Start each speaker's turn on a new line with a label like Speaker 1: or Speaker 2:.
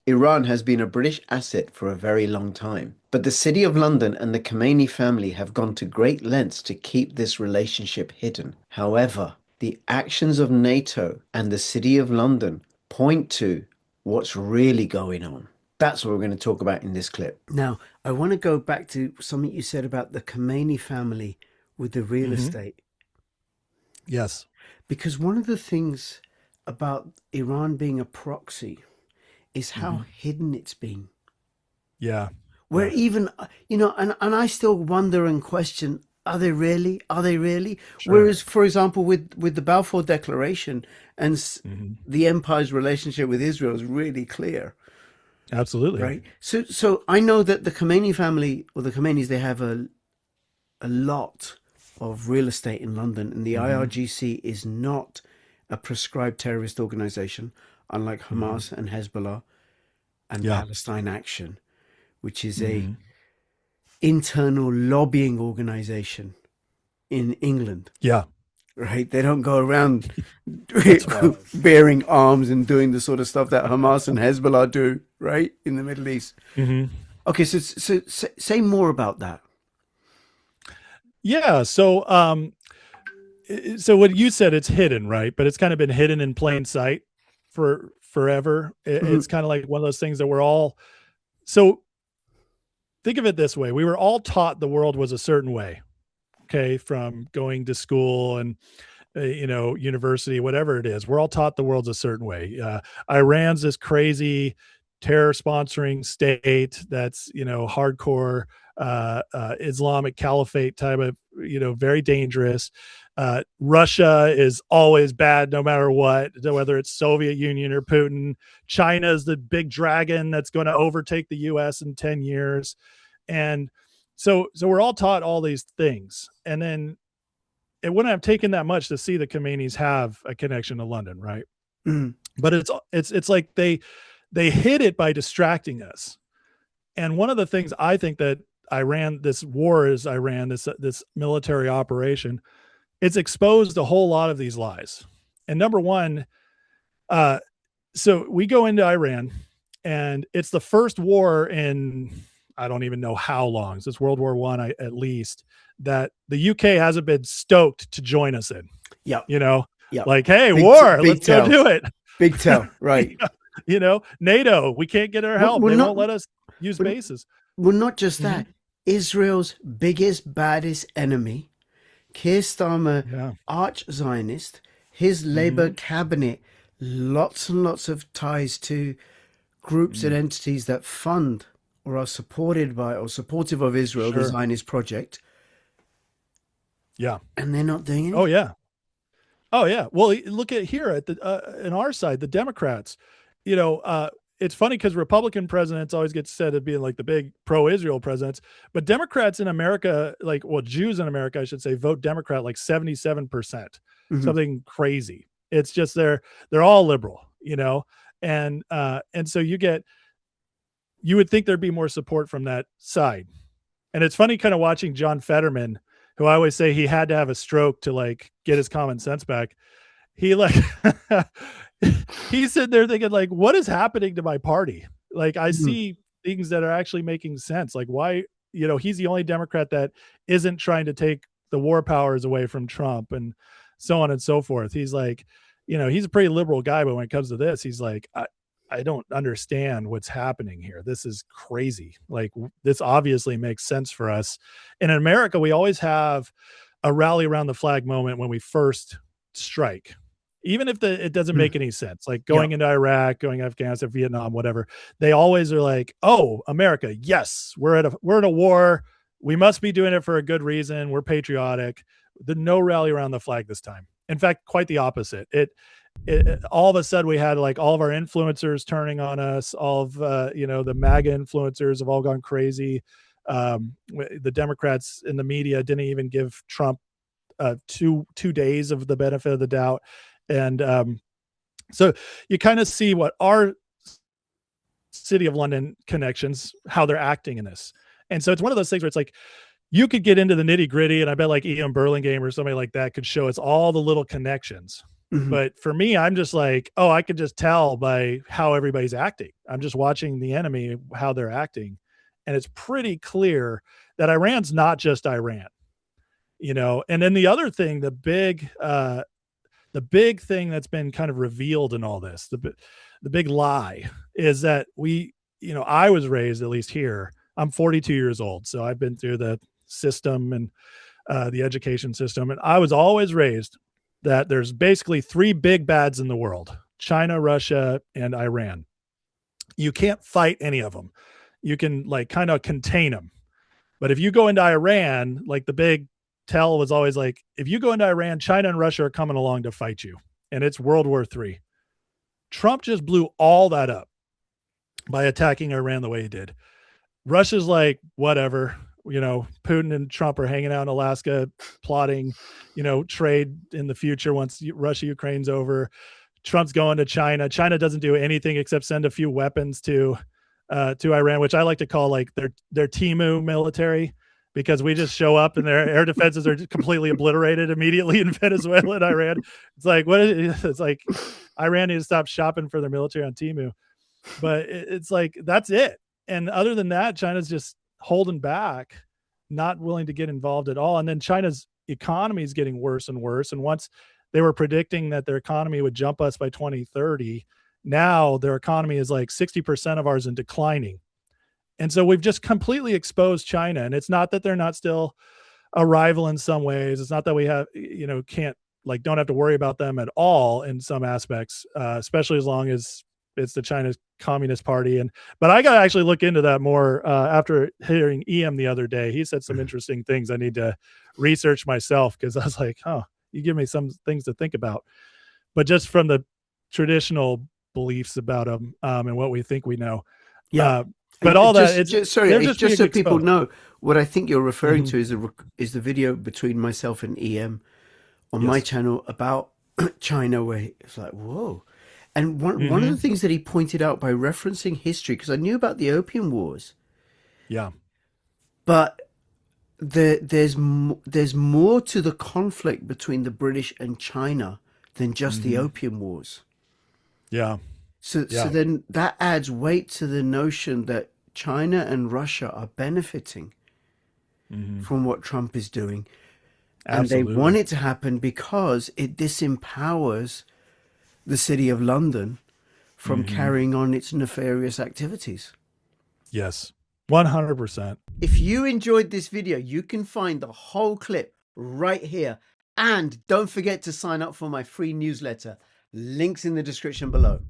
Speaker 1: Iran has been a British asset for a very long time, but the City of London and the Khamenei family have gone to great lengths to keep this relationship hidden. However, the actions of NATO and the City of London point to what's really going on. That's what we're going to talk about in this clip.
Speaker 2: Now, I want to go back to something you said about the Khamenei family with the real
Speaker 3: Hmm.
Speaker 2: estate,
Speaker 3: Yes.
Speaker 2: because one of the things about Iran being a proxy is how
Speaker 3: Hmm.
Speaker 2: hidden it's been.
Speaker 3: Yeah.
Speaker 2: Where
Speaker 3: Yeah.
Speaker 2: even, and I still wonder and question, are they really? Are they really?
Speaker 3: Sure.
Speaker 2: Whereas, for example, with the Balfour Declaration and
Speaker 3: Hmm.
Speaker 2: the empire's relationship with Israel is really clear,
Speaker 3: Absolutely.
Speaker 2: right? So I know that the Khomeini family, or the Khomeinis, they have a lot of real estate in London, and the
Speaker 3: Hmm.
Speaker 2: IRGC is not a prescribed terrorist organization, unlike
Speaker 3: Hmm.
Speaker 2: Hamas and Hezbollah and
Speaker 3: Yeah.
Speaker 2: Palestine Action, which is a
Speaker 3: Hmm.
Speaker 2: internal lobbying organization in England.
Speaker 3: Yeah.
Speaker 2: Right? They don't go around
Speaker 3: That's wild.
Speaker 2: bearing arms and doing the sort of stuff that Hamas and Hezbollah do, right, in the Middle East.
Speaker 3: Hmm.
Speaker 2: Okay, so say more about that.
Speaker 3: Yeah. So what you said, it's hidden, right? But it's kind of been hidden in plain sight for forever. It's
Speaker 2: Mhm.
Speaker 3: kind of like one of those things that we're all, so think of it this way. We were all taught the world was a certain way. Okay. From going to school and, university, whatever it is, we're all taught the world's a certain way. Iran's this crazy terror sponsoring state that's, hardcore, Islamic caliphate type of, very dangerous. Russia is always bad no matter what, whether it's Soviet Union or Putin. China is the big dragon that's going to overtake the US in 10 years. And so we're all taught all these things. And then it wouldn't have taken that much to see the Khomeinis have a connection to London, right?
Speaker 2: Mhm.
Speaker 3: But it's like they hid it by distracting us. And one of the things I think that Iran, this military operation, it's exposed a whole lot of these lies. And number one, uh, so we go into Iran, and it's the first war in, I don't even know how long. Since World War One, at least, that the UK hasn't been stoked to join us in.
Speaker 2: Yep,
Speaker 3: You know,
Speaker 2: yep.
Speaker 3: like, hey, war,
Speaker 2: Big
Speaker 3: let's go
Speaker 2: tell,
Speaker 3: do it.
Speaker 2: big tell. Right.
Speaker 3: NATO, we can't get our
Speaker 2: We're,
Speaker 3: help.
Speaker 2: we're
Speaker 3: They
Speaker 2: not.
Speaker 3: won't let us use
Speaker 2: We're,
Speaker 3: bases.
Speaker 2: we're not just
Speaker 3: Hmm.
Speaker 2: that. Israel's biggest, baddest enemy, Keir Starmer,
Speaker 3: Yeah.
Speaker 2: arch Zionist, his Labour
Speaker 3: Hmm.
Speaker 2: cabinet, lots and lots of ties to groups and
Speaker 3: Mm.
Speaker 2: entities that fund or are supported by or supportive of Israel, the
Speaker 3: Sure.
Speaker 2: Zionist project,
Speaker 3: Yeah.
Speaker 2: and they're not doing
Speaker 3: Oh
Speaker 2: anything.
Speaker 3: yeah. Oh yeah. Well, look at here at the in our side, the Democrats. You know, it's funny because Republican presidents always get said as being like the big pro-Israel presidents, but Democrats in America, like, well, Jews in America, I should say, vote Democrat like 77%,
Speaker 2: Mhm.
Speaker 3: something crazy. It's just they're all liberal, and so you would think there'd be more support from that side. And it's funny kind of watching John Fetterman, who I always say he had to have a stroke to like get his common sense back. He like he's sitting there thinking like, what is happening to my party? Like I
Speaker 2: Mhm.
Speaker 3: see things that are actually making sense. Like why, he's the only Democrat that isn't trying to take the war powers away from Trump and so on and so forth. He's like, he's a pretty liberal guy, but when it comes to this, he's like, I don't understand what's happening here. This is crazy. Like this obviously makes sense for us. And in America, we always have a rally around the flag moment when we first strike, even if it doesn't
Speaker 2: Mhm.
Speaker 3: make any sense. Like
Speaker 2: Yep.
Speaker 3: going into Iraq, going Afghanistan, Vietnam, whatever. They always are like, "Oh, America, yes, we're in a war. We must be doing it for a good reason. We're patriotic." The no rally around the flag this time. In fact, quite the opposite. All of a sudden we had like all of our influencers turning on us, all of the MAGA influencers have all gone crazy. The Democrats in the media didn't even give Trump 2 days of the benefit of the doubt. And so you kind of see what our City of London connections, how they're acting in this. And so it's one of those things where it's like you could get into the nitty gritty, and I bet like Ian Burlingame or somebody like that could show us all the little connections.
Speaker 2: Mhm.
Speaker 3: But for me, I'm just like, oh, I could just tell by how everybody's acting. I'm just watching the enemy, how they're acting. And it's pretty clear that Iran's not just Iran, you know. And then the other thing, the big thing that's been kind of revealed in all this, the big lie is that I was raised, at least here, I'm 42 years old. So I've been through the system and the education system. And I was always raised that there's basically three big bads in the world: China, Russia, and Iran. You can't fight any of them. You can like kind of contain them. But if you go into Iran, like the big tell was always like, if you go into Iran, China and Russia are coming along to fight you. And it's World War III. Trump just blew all that up by attacking Iran the way he did. Russia's like, whatever, Putin and Trump are hanging out in Alaska, plotting, trade in the future once Russia, Ukraine's over. Trump's going to China. China doesn't do anything except send a few weapons to Iran, which I like to call like their Timu military, because we just show up and their air defenses are completely obliterated immediately in Venezuela and Iran. It's like, it's like Iran needs to stop shopping for their military on Timu. But it's like, that's it. And other than that, China's just holding back, not willing to get involved at all. And then China's economy is getting worse and worse. And once they were predicting that their economy would jump us by 2030, now their economy is like 60% of ours and declining. And so we've just completely exposed China. And it's not that they're not still a rival in some ways. It's not that we have, don't have to worry about them at all in some aspects, especially as long as it's the China's Communist Party. But I got to actually look into that more after hearing EM the other day. He said some interesting things I need to research myself, because I was like, oh, you give me some things to think about. But just from the traditional beliefs about them and what we think we know.
Speaker 2: Yeah.
Speaker 3: But all that, it's
Speaker 2: just so people know, what I think you're referring to is the video between myself and EM on my channel about China, where it's like, whoa. And one of the things that he pointed out by referencing history, because I knew about the Opium Wars.
Speaker 3: Yeah.
Speaker 2: But there's more to the conflict between the British and China than just the Opium Wars.
Speaker 3: Yeah.
Speaker 2: So then that adds weight to the notion that China and Russia are benefiting from what Trump is doing.
Speaker 3: Absolutely.
Speaker 2: And they want it to happen because it disempowers the city of London from carrying on its nefarious activities.
Speaker 3: Yes, 100%.
Speaker 1: If you enjoyed this video, you can find the whole clip right here. And don't forget to sign up for my free newsletter. Links in the description below.